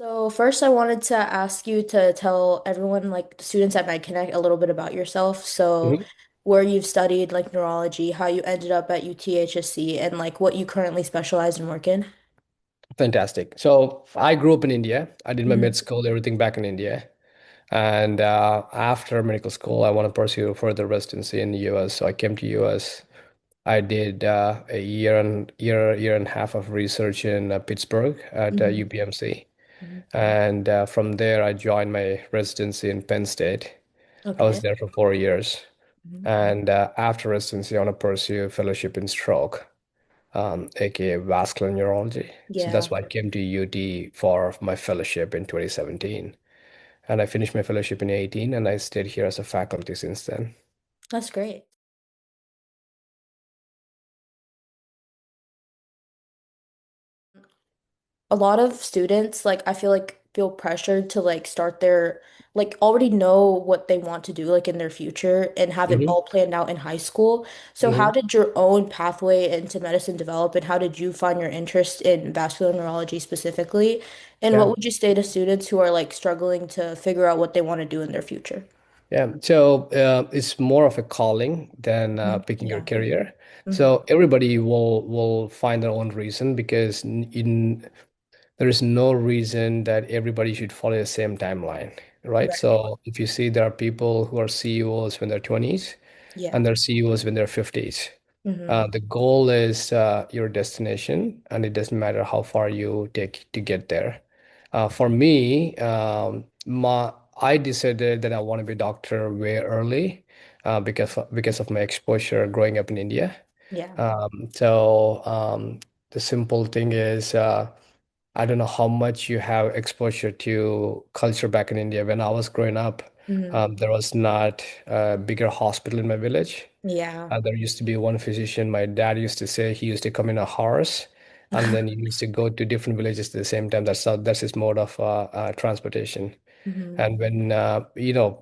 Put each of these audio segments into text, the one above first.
So first, I wanted to ask you to tell everyone, like the students at MedConnect, a little bit about yourself. So Mhm. where you've studied like neurology, how you ended up at UTHSC, and like what you currently specialize and work in. Fantastic. So I grew up in India. I did my med Hmm. school, everything back in India. And after medical school, I want to pursue further residency in the US. So I came to US. I did a year and a half of research in Pittsburgh at Hmm. UPMC. Hmm. And from there, I joined my residency in Penn State. I was Okay. there for 4 years. Hmm. And after residency, I want to pursue a fellowship in stroke. Aka vascular neurology. So that's Yeah, why I came to UT for my fellowship in 2017. And I finished my fellowship in 18 and I stayed here as a faculty since then. that's great. A lot of students like I feel like feel pressured to like start their like already know what they want to do like in their future and have it Hmm. all planned out in high school. So how Hmm. did your own pathway into medicine develop and how did you find your interest in vascular neurology specifically? And what Yeah. would you say to students who are like struggling to figure out what they want to do in their future? Yeah. So it's more of a calling than Mhm. picking your Yeah. career. Hmm. So everybody will find their own reason because there is no reason that everybody should follow the same timeline, right? Right. So if you see there are people who are CEOs when they're 20s Yeah. and they're CEOs when they're 50s. Hmm. The goal is your destination, and it doesn't matter how far you take to get there. For me, I decided that I want to be a doctor way early because of my exposure growing up in India. Yeah. So the simple thing is, I don't know how much you have exposure to culture back in India. When I was growing up, Hmm. there was not a bigger hospital in my village. Yeah. There used to be one physician. My dad used to say he used to come in a horse, and then he used to go to different villages at the same time. That's his mode of transportation. Hmm. And when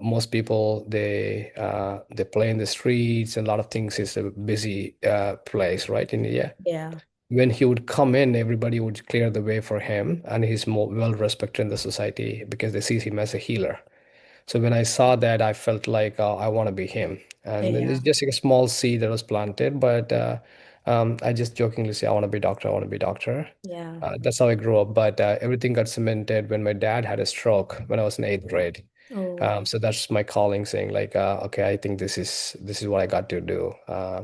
most people they play in the streets and a lot of things is a busy place, right, in India. Yeah. When he would come in, everybody would clear the way for him, and he's more well respected in the society because they see him as a healer. So when I saw that, I felt like I want to be him. And then it's Yeah. just like a small seed that was planted, but I just jokingly say, I want to be a doctor, I want to be a doctor. Yeah. That's how I grew up. But everything got cemented when my dad had a stroke when I was in eighth grade. Oh, So that's my calling, saying like, okay, I think this is what I got to do.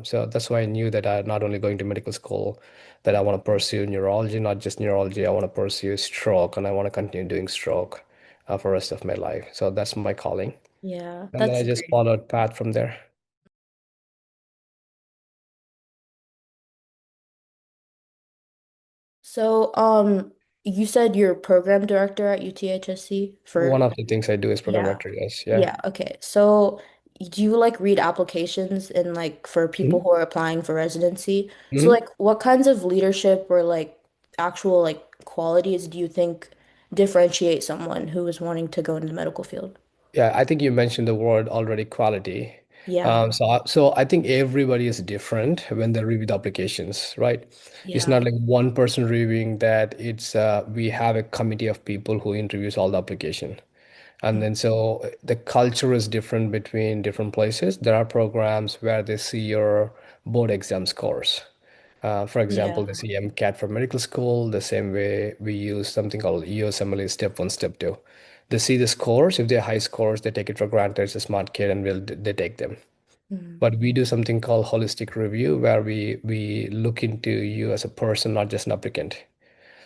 So that's why I knew that I'm not only going to medical school, that I want to pursue neurology, not just neurology. I want to pursue stroke, and I want to continue doing stroke for the rest of my life. So that's my calling, yeah. and then I That's just great. followed path from there. So, you said you're program director at UTHSC One for, of the things I do is program yeah. director. Yes, yeah. Yeah, okay. So, do you like read applications and like for people Mhm. who are applying for residency? So, Mhm. like, what kinds of leadership or like actual like qualities do you think differentiate someone who is wanting to go into the medical field? Yeah, I think you mentioned the word already, quality. Yeah. So I think everybody is different when they review the applications, right? It's Yeah. not like one person reviewing that. It's we have a committee of people who interviews all the application. And then so the culture is different between different places. There are programs where they see your board exam scores. For example, Yeah. they see MCAT for medical school, the same way we use something called USMLE step one, step two. They see the scores. If they're high scores, they take it for granted. It's a smart kid and they take them. Mhm. But we do something called holistic review where we look into you as a person, not just an applicant.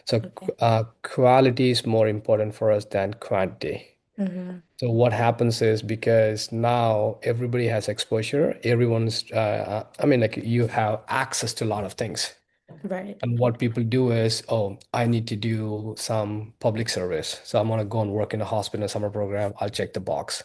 So Okay. quality is more important for us than quantity. Hmm. So what happens is because now everybody has exposure, everyone's, I mean, like you have access to a lot of things. Right. And what people do is, oh, I need to do some public service. So I'm gonna go and work in a hospital summer program. I'll check the box.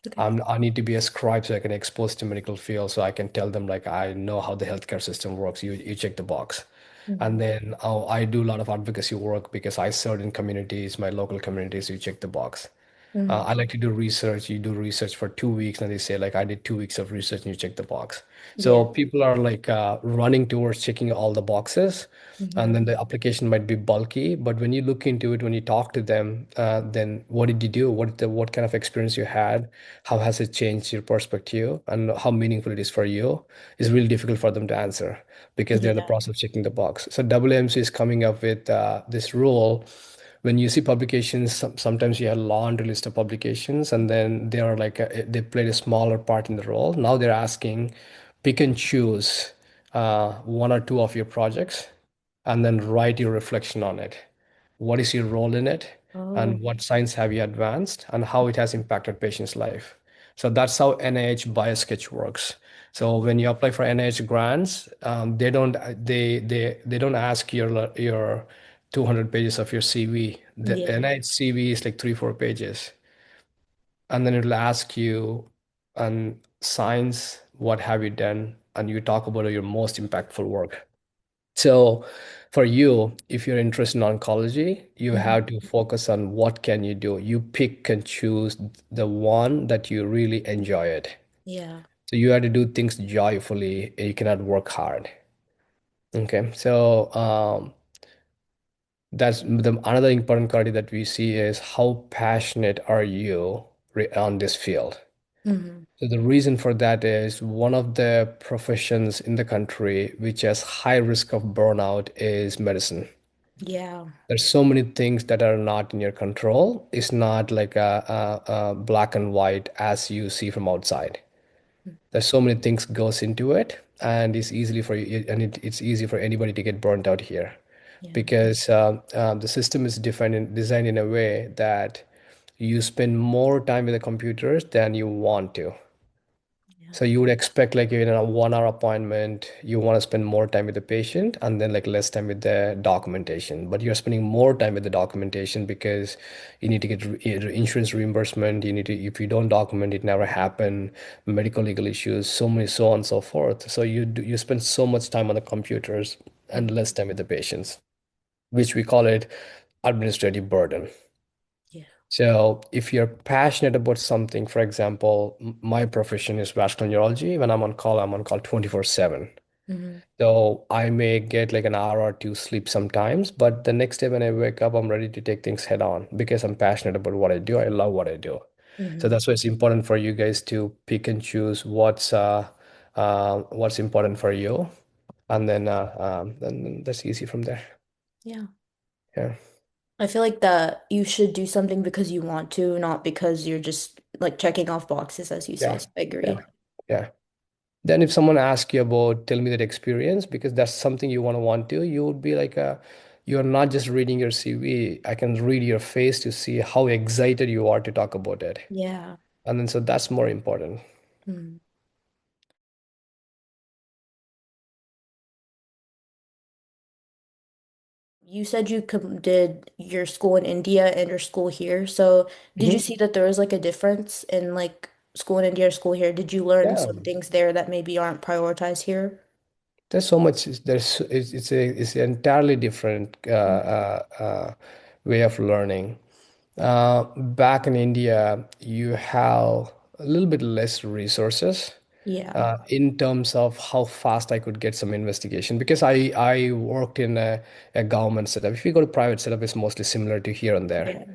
Okay. I need to be a scribe so I can expose to medical field so I can tell them like I know how the healthcare system works. You check the box. Hmm. And then oh, I do a lot of advocacy work because I serve in communities, my local communities, you check the box. Mm. I like to do research. You do research for 2 weeks, and they say like I did 2 weeks of research, and you check the box. Yeah. So people are like running towards checking all the boxes, and Hmm. then the application might be bulky. But when you look into it, when you talk to them, then what did you do? What kind of experience you had? How has it changed your perspective, and how meaningful it is for you? Is really difficult for them to answer because they're in the Yeah. process of checking the box. So WMC is coming up with this rule. When you see publications, sometimes you have a laundry list of publications, and then they are like they played a smaller part in the role. Now they're asking, pick and choose one or two of your projects, and then write your reflection on it. What is your role in it, Oh. and what science have you advanced, and how it has impacted patients' life. So that's how NIH BioSketch works. So when you apply for NIH grants, they don't ask your 200 pages of your CV. The Yeah. NIH CV is like 3, 4 pages, and then it'll ask you on science, what have you done, and you talk about your most impactful work. So for you, if you're interested in oncology, you have Hmm. to focus on what can you do. You pick and choose the one that you really enjoy it. Yeah. So you have to do things joyfully. You cannot work hard. Okay. So that's the another important quality that we see is how passionate are you on this field. Hmm. So the reason for that is one of the professions in the country which has high risk of burnout is medicine. Yeah. There's so many things that are not in your control. It's not like a black and white as you see from outside. There's so many things goes into it, and it's easily for you, and it's easy for anybody to get burnt out here, Yeah. because the system is designed in a way that you spend more time with the computers than you want to. Yeah. So you would expect like in a 1 hour appointment, you want to spend more time with the patient and then like less time with the documentation. But you're spending more time with the documentation because you need to get insurance reimbursement. You need to, if you don't document, it never happen. Medical legal issues, so many, so on and so forth. So you spend so much time on the computers and Mhm. less time with the patients, which we call it administrative burden. Yeah. So if you're passionate about something, for example, my profession is vascular neurology. When I'm on call 24/7. Hmm. So I may get like an hour or two sleep sometimes, but the next day when I wake up, I'm ready to take things head on because I'm passionate about what I do. I love what I do. So Hmm. that's why it's important for you guys to pick and choose what's important for you, and then that's easy from there. Yeah. Yeah. I feel like that you should do something because you want to, not because you're just like checking off boxes, as you Yeah. say. So I Yeah. agree. Yeah. Then if someone asks you about, tell me that experience, because that's something you want to, you would be like, you're not just reading your CV. I can read your face to see how excited you are to talk about it. Yeah. And then so that's more important. Mm. You said you did your school in India and your school here. So did you Mhm. see that there was like a difference in like school in India or school here? Did you learn Yeah. some things there that maybe aren't prioritized here? There's so much, it's an entirely different Mm. way of learning. Back in India, you have a little bit less resources Yeah. in terms of how fast I could get some investigation because I worked in a government setup. If you go to private setup, it's mostly similar to here and there. Yeah.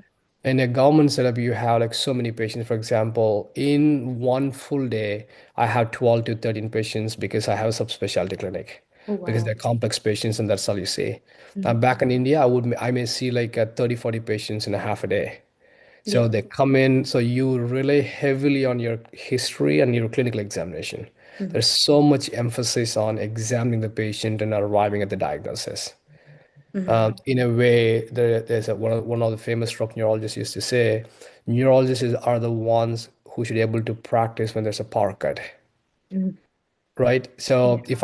In a government setup, you have like so many patients. For example, in one full day, I have 12 to 13 patients because I have a subspecialty clinic Oh, because wow. they're complex patients and that's all you see. Mm. Back in India, I may see like 30, 40 patients in a half a day. So Yeah. they come in, so you rely heavily on your history and your clinical examination. Mm. There's so much emphasis on examining the patient and arriving at the diagnosis. Mm. In a way, there's one of the famous stroke neurologists used to say, neurologists are the ones who should be able to practice when there's a power cut, Mm. right? So Yeah.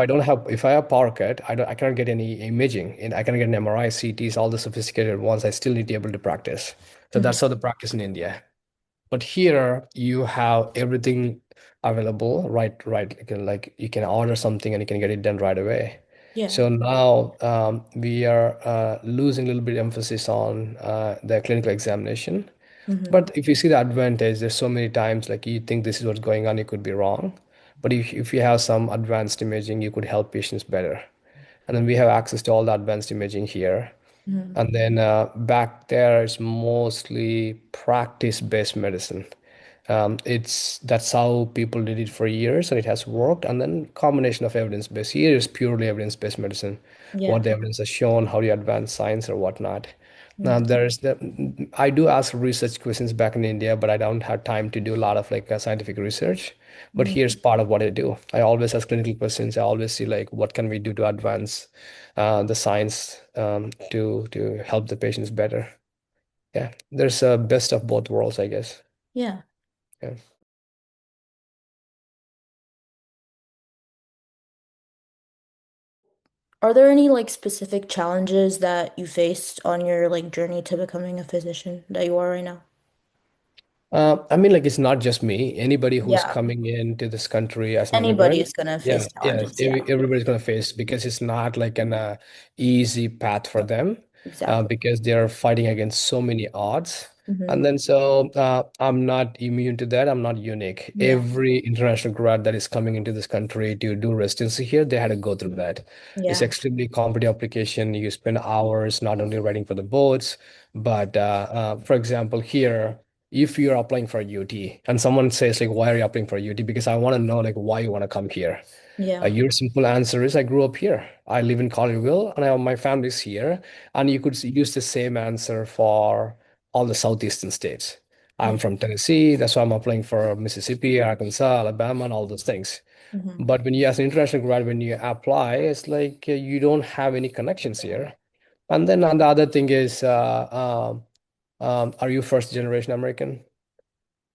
if I have power cut, I cannot get any imaging, and I cannot get an MRI, CTs, all the sophisticated ones. I still need to be able to practice. So Mm. that's how the practice in India. But here you have everything available, right? You can order something and you can get it done right away. Yeah. So now we are losing a little bit emphasis on the clinical examination. Hmm. But if you see the advantage, there's so many times like you think this is what's going on, it could be wrong. But if you have some advanced imaging, you could help patients better. And then we have access to all the advanced imaging here. Hmm. And then back there is mostly practice-based medicine. It's that's how people did it for years, and it has worked. And then combination of evidence-based. Here is purely evidence-based medicine. What Yeah. the evidence has shown, how do you advance science or whatnot. Hmm. There's the I do ask research questions back in India, but I don't have time to do a lot of like scientific research. But here's Hmm. part of what I do. I always ask clinical questions. I always see like what can we do to advance the science to help the patients better. Yeah, there's a best of both worlds, I guess. Yeah. Yeah. Are there any like specific challenges that you faced on your like journey to becoming a physician that you are right now? I mean, like it's not just me. Anybody who's Yeah. coming into this country as an Anybody immigrant, is gonna yeah, face yeah, challenges. Yeah. everybody's gonna face because it's not like an easy path for them, Exactly. because they're fighting against so many odds. Hmm. And then so I'm not immune to that. I'm not unique. Yeah. Every international grad that is coming into this country to do residency here, they had to go through that. It's Yeah. extremely competitive application. You spend hours not only writing for the boards, but for example, here if you're applying for a UT and someone says like, why are you applying for a UT? Because I want to know like why you want to come here. Yeah. Your simple answer is I grew up here. I live in Collierville and my family's here. And you could use the same answer for all the southeastern states. I'm Yeah. from Tennessee. That's why I'm applying for Mississippi, Arkansas, Alabama, and all those things. Hmm. But when you as an international grad, when you apply, it's like you don't have any connections here. And then the other thing is, are you first generation American?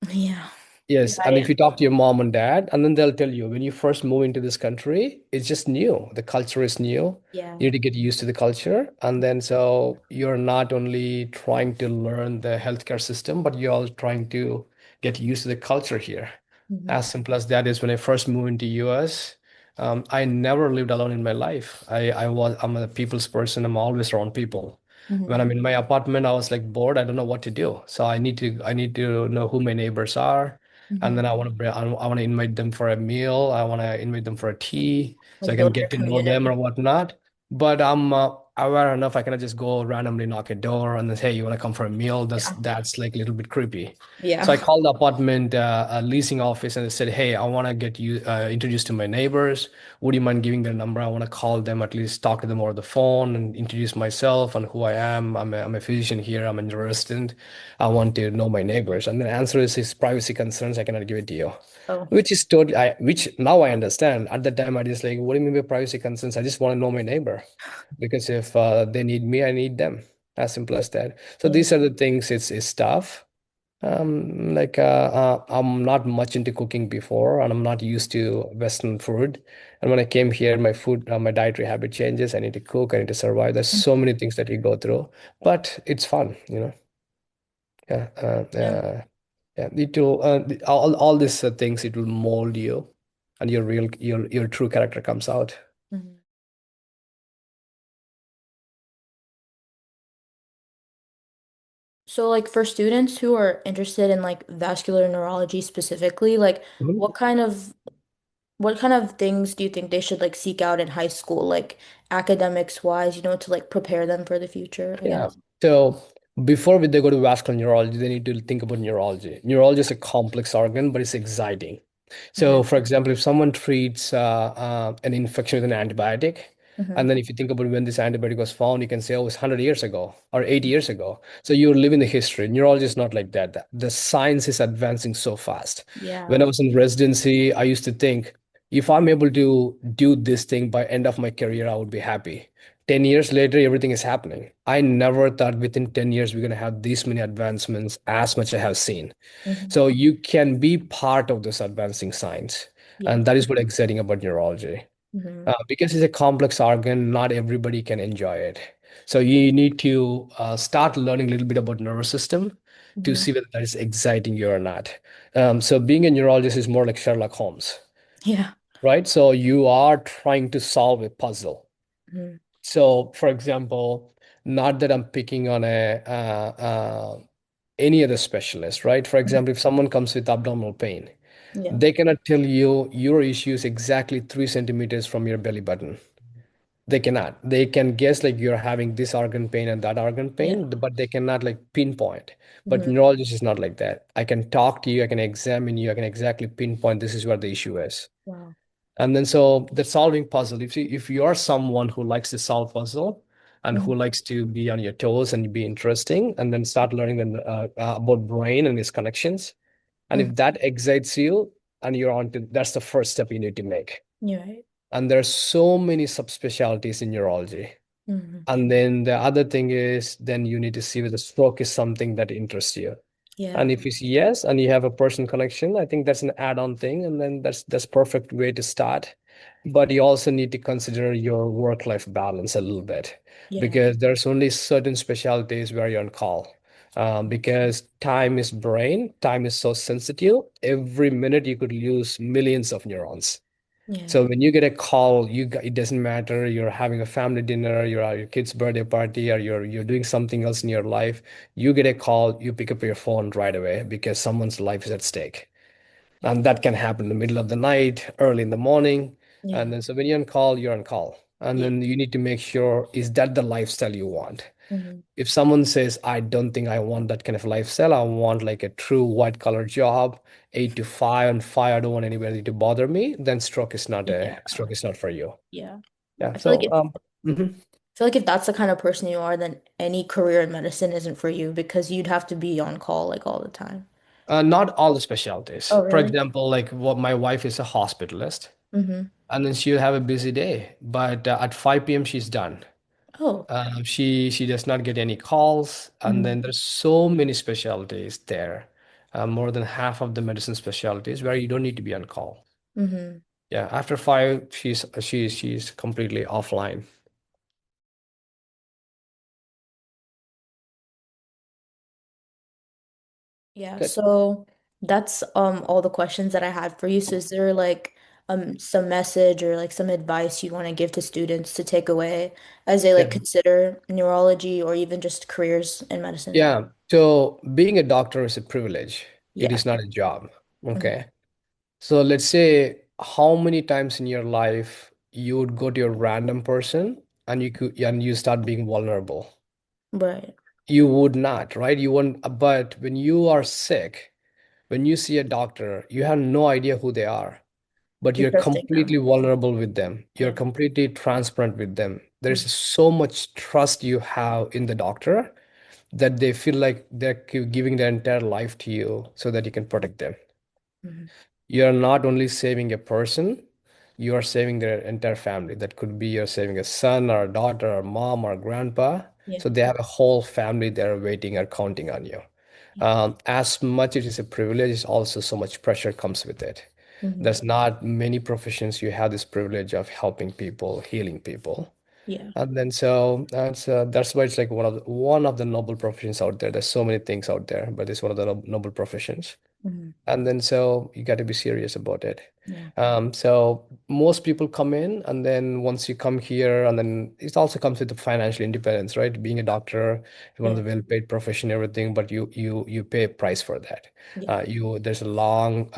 Yeah. Yeah. Yes, and if you talk to your mom and dad, and then they'll tell you when you first move into this country, it's just new. The culture is new. Yeah. You need to get used to the culture. And then so you're not only trying to learn the healthcare system, but you're all trying to get used to the culture here. Hmm. As simple as that is when I first moved into US, I never lived alone in my life. I'm a people's person. I'm always around people. When Hmm. I'm in my apartment, I was like bored. I don't know what to do. So I need to know who my neighbors are, and Hmm. then I want to invite them for a meal. I want to invite them for a tea so I Like can build your get to know them or community. whatnot. But I'm aware enough. I cannot just go randomly knock a door and then say, "Hey, you want to come for a meal?" That's Yeah. that's like a little bit creepy. So I Yeah. called the apartment leasing office and they said, "Hey, I want to get you introduced to my neighbors. Would you mind giving their number? I want to call them, at least talk to them over the phone and introduce myself and who I am. I'm a physician here. I'm a resident. I want to know my neighbors." And the answer is his privacy concerns. I cannot give it to you. Oh. Which is totally, which now I understand. At that time, I just like, what do you mean by privacy concerns? I just want to know my neighbor because if they need me, I need them. As simple as that. So Yeah. these are the things. It's tough. I'm not much into cooking before, and I'm not used to Western food. And when I came here, my dietary habit changes. I need to cook. I need to survive. There's so many things that you go through, but it's fun, you know. Yeah, Yeah. yeah. It will all these things. It will mold you, and your true character comes out. Mhm. So like for students who are interested in like vascular neurology specifically, like Mhm. what kind of what kind of things do you think they should like seek out in high school, like academics wise, to like prepare them for the future, I Yeah. guess? So before they go to vascular neurology, they need to think about neurology. Neurology is a complex organ, but it's exciting. Hmm. So, for example, if someone treats an infection with an antibiotic, Hmm. and then if you think about when this antibiotic was found, you can say, oh, it's 100 years ago or 80 years ago. So you live in the history. Neurology is not like that. The science is advancing so fast. When Yeah. I was in residency, I used to think, if I'm able to do this thing by end of my career, I would be happy. 10 years later, everything is happening. I never thought within 10 years we're going to have these many advancements as much I have seen. Hmm. So you can be part of this advancing science. Yeah. And that is what exciting about neurology. Hmm. Because it's a complex organ, not everybody can enjoy it. So you need to start learning a little bit about nervous system to Hmm. see whether that is exciting you or not. So being a neurologist is more like Sherlock Holmes, Yeah. right? So you are trying to solve a puzzle. Hmm. So, for example, not that I'm picking on any other specialist, right? For example, if someone comes with abdominal pain, Yeah. they cannot tell you your issue is exactly 3 centimeters from your belly button. They cannot. They can guess like you're having this organ pain and that organ Yeah. pain, but they cannot like pinpoint. But Hmm. neurologist is not like that. I can talk to you, I can examine you, I can exactly pinpoint this is where the issue is. Wow. And then so the solving puzzle, if you are someone who likes to solve puzzle and who Hmm. likes to be on your toes and be interesting, and then start learning about brain and its connections, and Hmm. if that excites you and you're on to, that's the first step you need to make. You're right. And there are so many subspecialties in neurology. Hmm. And then the other thing is then you need to see whether stroke is something that interests you. Yeah. And if it's yes, and you have a person connection, I think that's an add-on thing, and then that's perfect way to start. But you also need to consider your work-life balance a little bit Yeah. because there's only certain specialties where you're on call. Because time is brain, time is so sensitive. Every minute you could lose millions of neurons. Yeah. So when you get a call, it doesn't matter you're having a family dinner, you're at your kid's birthday party, or you're doing something else in your life. You get a call, you pick up your phone right away because someone's life is at stake. And that can happen in the middle of the night, early in the morning. And Yeah. then so when you're on call, you're on call. And Yeah. then you need to make sure, is that the lifestyle you want? Hmm. If someone says, I don't think I want that kind of lifestyle, I want like a true white collar job, 8 to 5 and 5, I don't want anybody to bother me, then Yeah. stroke is not for you. Yeah. Yeah. I feel like So if mhm. I feel like if that's the kind of person you are, then any career in medicine isn't for you because you'd have to be on call like all the time. Not all the specialties. Oh, For really? example, like what my wife is a hospitalist, Mm-hmm. and then she'll have a busy day, but at 5 p.m. she's done. Oh. She does not get any calls, and Mm-hmm. then there's so many specialties there, more than half of the medicine specialties where you don't need to be on call. Mm-hmm. Yeah, after 5, she's completely offline. Yeah, Good. so that's all the questions that I had for you. So is there like some message or like some advice you want to give to students to take away as they like Yeah. consider neurology or even just careers in medicine? Yeah. So being a doctor is a privilege. It Yeah. is not a job. Hmm. Okay. So let's say how many times in your life you would go to a random person and you start being vulnerable. Right. You would not, right? You won't, but when you are sick, when you see a doctor, you have no idea who they are, but You're you're trusting completely them. vulnerable with them. You're Yeah. completely transparent with them. There's Hmm. so much trust you have in the doctor that they feel like they're giving their entire life to you so that you can protect them. Hmm. You're not only saving a person, you are saving their entire family. That could be you're saving a son or a daughter or mom or grandpa. Yeah. So they have a whole family there waiting or counting on you. Yeah. As much it is a privilege, it's also so much pressure comes with it. Hmm. There's not many professions you have this privilege of helping people, healing people. Yeah. And then so that's why it's like one of the noble professions out there. There's so many things out there, but it's one of the noble professions. Hmm. And then so you got to be serious about it. Yeah. So most people come in, and then once you come here, and then it also comes with the financial independence, right? Being a doctor is one of Yeah. the well-paid profession, everything, but you pay a price for that. Yeah. There's a long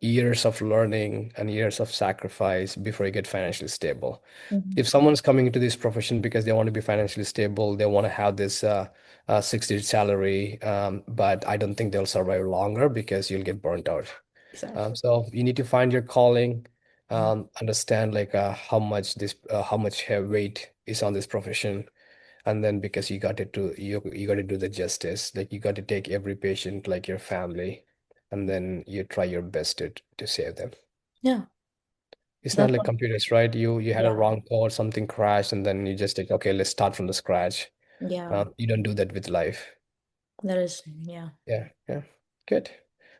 years of learning and years of sacrifice before you get financially stable. Hmm. If someone's coming into this profession because they want to be financially stable, they want to have this 6 digit salary, but I don't think they'll survive longer because you'll get burnt out. Exactly. So you need to find your calling, Mhm. understand like how much weight is on this profession, and then because you got to do the justice, like you got to take every patient like your family, and then you try your best to save them. Yeah. It's not That's like computers, right? You had a yeah. wrong code, something crashed, and then you just take, okay, let's start from the scratch. Yeah. You don't do that with life. That is yeah. Yeah, yeah, good.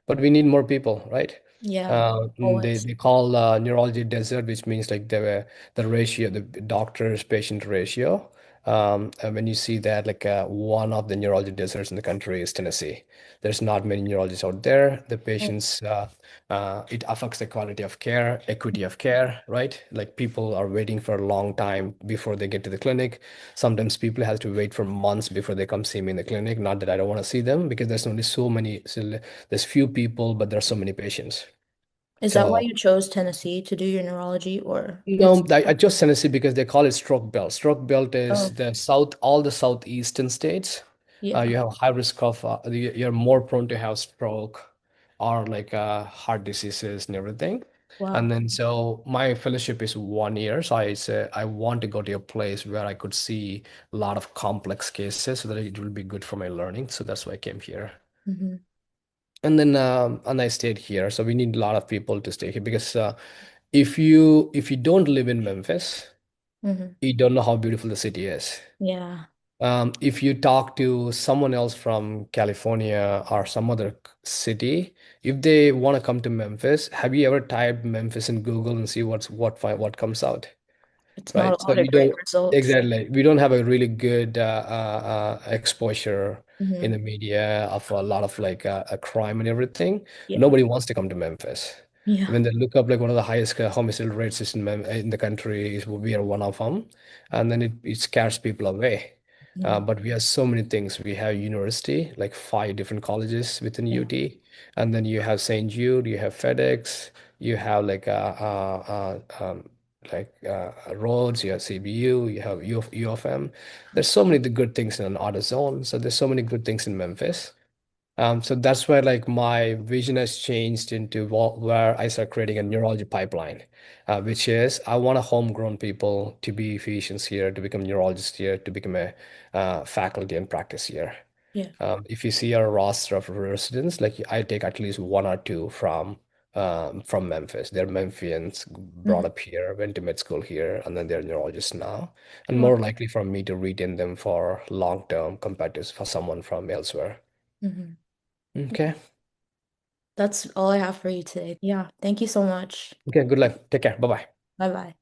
But we need more people, right? Yeah. They Always. they call neurology desert, which means like the ratio, the doctors patient ratio. And when you see that, like one of the neurology deserts in the country is Tennessee. There's not many neurologists out there. The Oh, patients, it affects the quality of care, equity of care, right? Like people are waiting for a long time before they get to the clinic. Sometimes people have to wait for months before they come see me in the clinic. Not that I don't want to see them, because there's only so many, so there's few people, but there's so many patients. is that why So you chose Tennessee to do your neurology, or it's no, I chose Tennessee because they call it stroke belt. Stroke belt is oh the south, all the southeastern states. yeah. You have high risk of, you're more prone to have stroke or like heart diseases and everything. And Wow. then so my fellowship is 1 year. So I say I want to go to a place where I could see a lot of complex cases so that it will be good for my learning. So that's why I came here. Hmm. And then and I stayed here. So we need a lot of people to stay here because if you don't live in Memphis, Hmm. you don't know how beautiful the city is. Yeah, If you talk to someone else from California or some other city, if they want to come to Memphis, have you ever typed Memphis in Google and see what comes out? it's not Right. a So lot of you great don't results. exactly. We don't have a really good exposure in Hmm. the media of a lot of like a crime and everything. Yeah, Nobody wants to come to Memphis. yeah. When they look up like one of the highest homicide rates is in the country, is we are one of them, and then it scares people away. Hmm. But we have so many things. We have university, like 5 different colleges within Yeah. UT, and then you have St. Jude, you have FedEx, you have roads, you have CBU, you have U of M. There's so many good things in an auto zone. So there's so many good things in Memphis. So that's where like my vision has changed into where I start creating a neurology pipeline, which is I want a homegrown people to be physicians here, to become neurologists here, to become a faculty and practice here. Yeah. If you see our roster of residents, like I take at least one or two from Memphis. They're Memphians, brought Hmm. up here, went to med school here, and then they're neurologists now. And Wow. more likely for me to retain them for long term compared to for someone from elsewhere. Hmm. Okay. That's all I have for you today. Yeah, thank you so much. Okay, good luck. Take care. Bye bye. Bye bye.